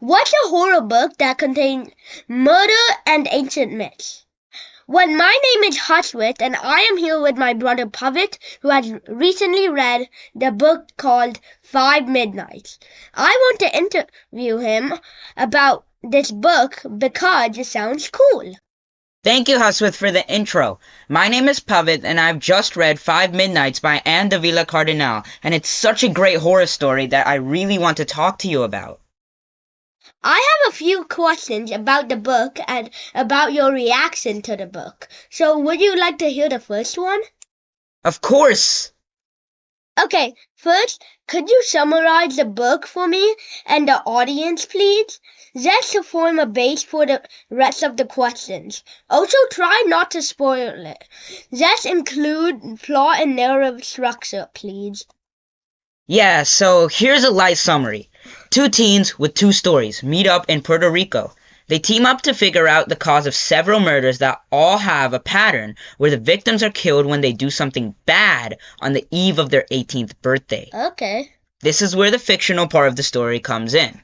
What's a horror book that contains murder and ancient myths? Well, my name is Hashwit, and I am here with my brother Pavit, who has recently read the book called Five Midnights. I want to interview him about this book because it sounds cool. Thank you, Huswith, for the intro. My name is Pavit, and I've just read Five Midnights by Davila Cardinal, and it's such a great horror story that I really want to talk to you about. I have a few questions about the book and about your reaction to the book. So would you like to hear the first one? Of course! Okay, first, could you summarize the book for me and the audience, please? Just to form a base for the rest of the questions. Also, try not to spoil it. Just include plot and narrative structure, please. Yeah, so here's a light summary. Two teens with two stories meet up in Puerto Rico. They team up to figure out the cause of several murders that all have a pattern where the victims are killed when they do something bad on the eve of their 18th birthday. Okay. This is where the fictional part of the story comes in.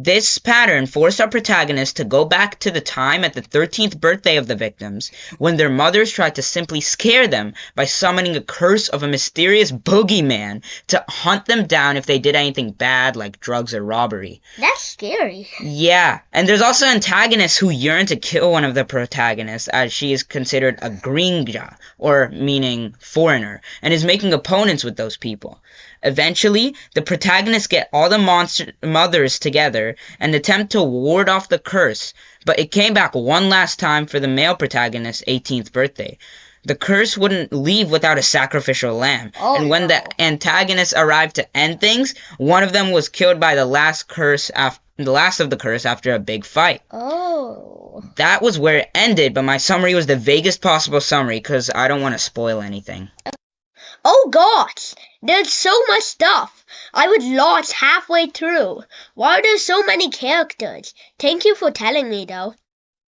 This pattern forced our protagonists to go back to the time at the 13th birthday of the victims, when their mothers tried to simply scare them by summoning a curse of a mysterious boogeyman to hunt them down if they did anything bad like drugs or robbery. That's scary. Yeah, and there's also antagonists who yearn to kill one of the protagonists, as she is considered a gringa, or meaning foreigner, and is making opponents with those people. Eventually, the protagonists get all the monster mothers together and attempt to ward off the curse, but it came back one last time for the male protagonist's 18th birthday. The curse wouldn't leave without a sacrificial lamb, and when the antagonists arrived to end things, one of them was killed by the last of the curse after a big fight. Oh. That was where it ended, but my summary was the vaguest possible summary because I don't want to spoil anything. Oh gosh, there's so much stuff. I was lost halfway through. Why are there so many characters? Thank you for telling me, though.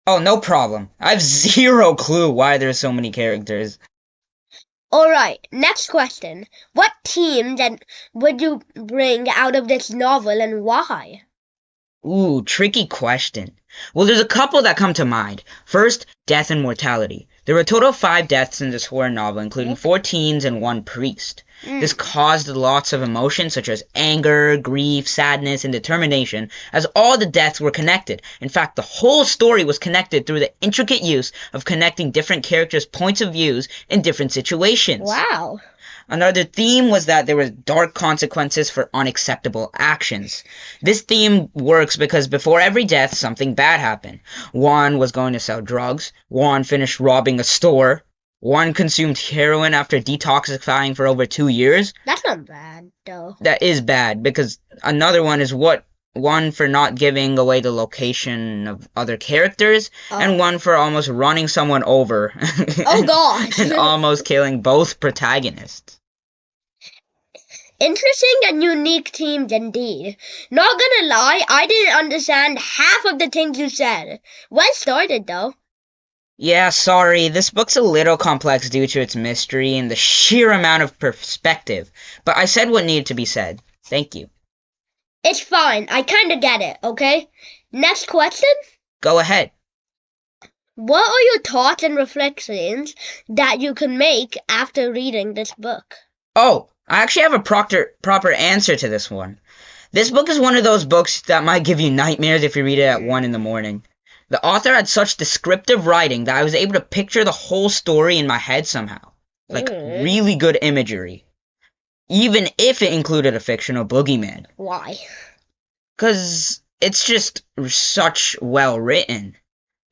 Oh, no problem. I have zero clue why there's so many characters. Alright, next question. What themes would you bring out of this novel and why? Ooh, tricky question. Well, there's a couple that come to mind. First, death and mortality. There were a total of 5 deaths in this horror novel, including 4 teens and 1 priest. This caused lots of emotions such as anger, grief, sadness, and determination, as all the deaths were connected. In fact, the whole story was connected through the intricate use of connecting different characters' points of views in different situations. Wow. Another theme was that there were dark consequences for unacceptable actions. This theme works because before every death, something bad happened. One was going to sell drugs. One finished robbing a store. One consumed heroin after detoxifying for over 2 years. That's not bad, though. That is bad, because another one is one for not giving away the location of other characters, and one for almost running someone over. Oh gosh. And almost killing both protagonists. Interesting and unique themes indeed. Not gonna lie, I didn't understand half of the things you said. Well started, though. Yeah, sorry, this book's a little complex due to its mystery and the sheer amount of perspective, but I said what needed to be said. Thank you. It's fine, I kinda get it, okay? Next question? Go ahead. What are your thoughts and reflections that you can make after reading this book? Oh, I actually have a proper answer to this one. This book is one of those books that might give you nightmares if you read it at 1 in the morning. The author had such descriptive writing that I was able to picture the whole story in my head somehow. Like, really good imagery. Even if it included a fictional boogeyman. Why? 'Cause it's just such well written.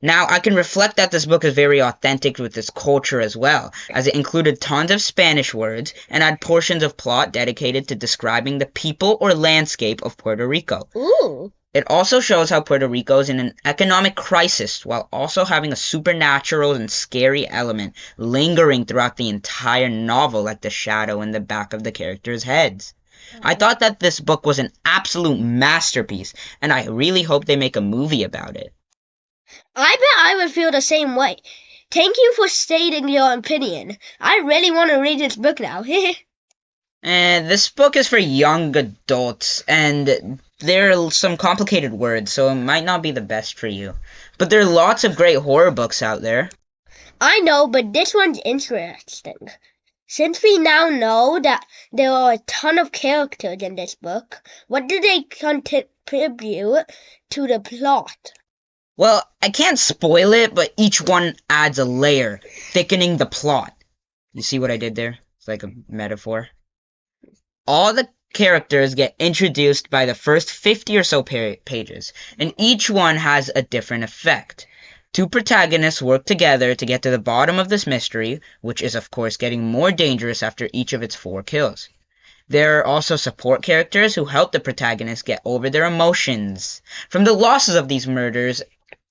Now, I can reflect that this book is very authentic with its culture as well, as it included tons of Spanish words and had portions of plot dedicated to describing the people or landscape of Puerto Rico. Ooh. It also shows how Puerto Rico is in an economic crisis while also having a supernatural and scary element lingering throughout the entire novel like the shadow in the back of the characters' heads. I thought that this book was an absolute masterpiece, and I really hope they make a movie about it. I bet I would feel the same way. Thank you for stating your opinion. I really want to read this book now. And this book is for young adults, and there are some complicated words, so it might not be the best for you. But there are lots of great horror books out there. I know, but this one's interesting. Since we now know that there are a ton of characters in this book, what do they contribute to the plot? Well, I can't spoil it, but each one adds a layer, thickening the plot. You see what I did there? It's like a metaphor. All the characters get introduced by the first 50 or so pages, and each one has a different effect. Two protagonists work together to get to the bottom of this mystery, which is of course getting more dangerous after each of its 4 kills. There are also support characters who help the protagonists get over their emotions from the losses of these murders,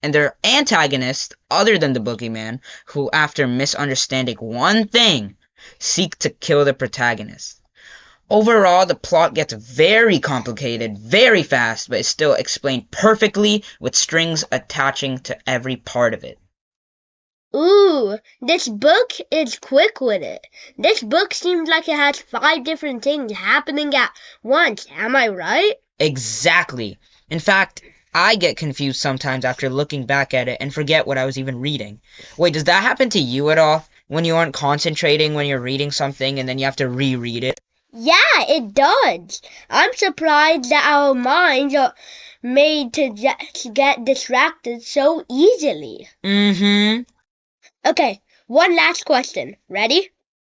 and there are antagonists other than the boogeyman who, after misunderstanding one thing, seek to kill the protagonist. Overall, the plot gets very complicated very fast, but is still explained perfectly with strings attaching to every part of it. Ooh, this book is quick with it. This book seems like it has 5 different things happening at once. Am I right? Exactly. In fact, I get confused sometimes after looking back at it and forget what I was even reading. Wait, does that happen to you at all? When you aren't concentrating when you're reading something and then you have to reread it? Yeah, it does. I'm surprised that our minds are made to just get distracted so easily. Mm-hmm. Okay, one last question. Ready?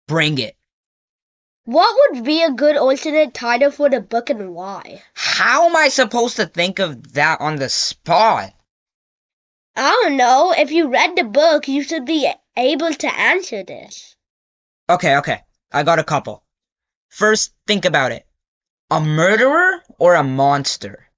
Bring it. What would be a good alternate title for the book and why? How am I supposed to think of that on the spot? I don't know. If you read the book, you should be able to answer this. Okay. I got a couple. First, think about it. A murderer or a monster?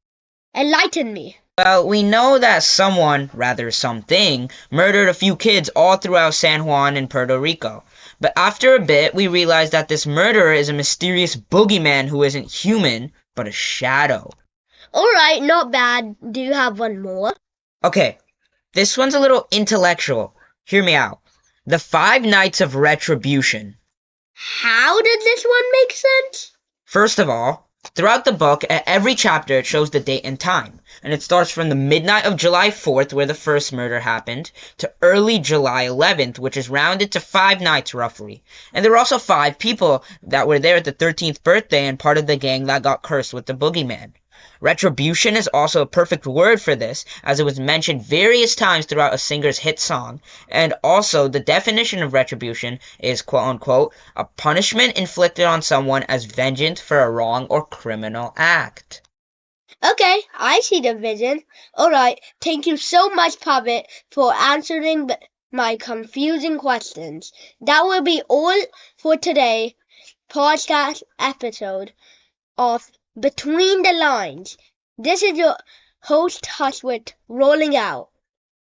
Enlighten me. Well, we know that someone, rather something, murdered a few kids all throughout San Juan and Puerto Rico. But after a bit, we realize that this murderer is a mysterious boogeyman who isn't human, but a shadow. Alright, not bad. Do you have one more? Okay, this one's a little intellectual. Hear me out. The 5 Nights of Retribution. How did this one make sense? First of all, throughout the book, at every chapter it shows the date and time, and it starts from the midnight of July 4th, where the first murder happened, to early July 11th, which is rounded to 5 nights roughly. And there were also 5 people that were there at the 13th birthday and part of the gang that got cursed with the boogeyman. Retribution is also a perfect word for this, as it was mentioned various times throughout a singer's hit song, and also the definition of retribution is quote-unquote a punishment inflicted on someone as vengeance for a wrong or criminal act. Okay, I see the vision. Alright, thank you so much, Pavit, for answering my confusing questions. That will be all for today's podcast episode of Between the Lines. This is your host, Hushwit, rolling out.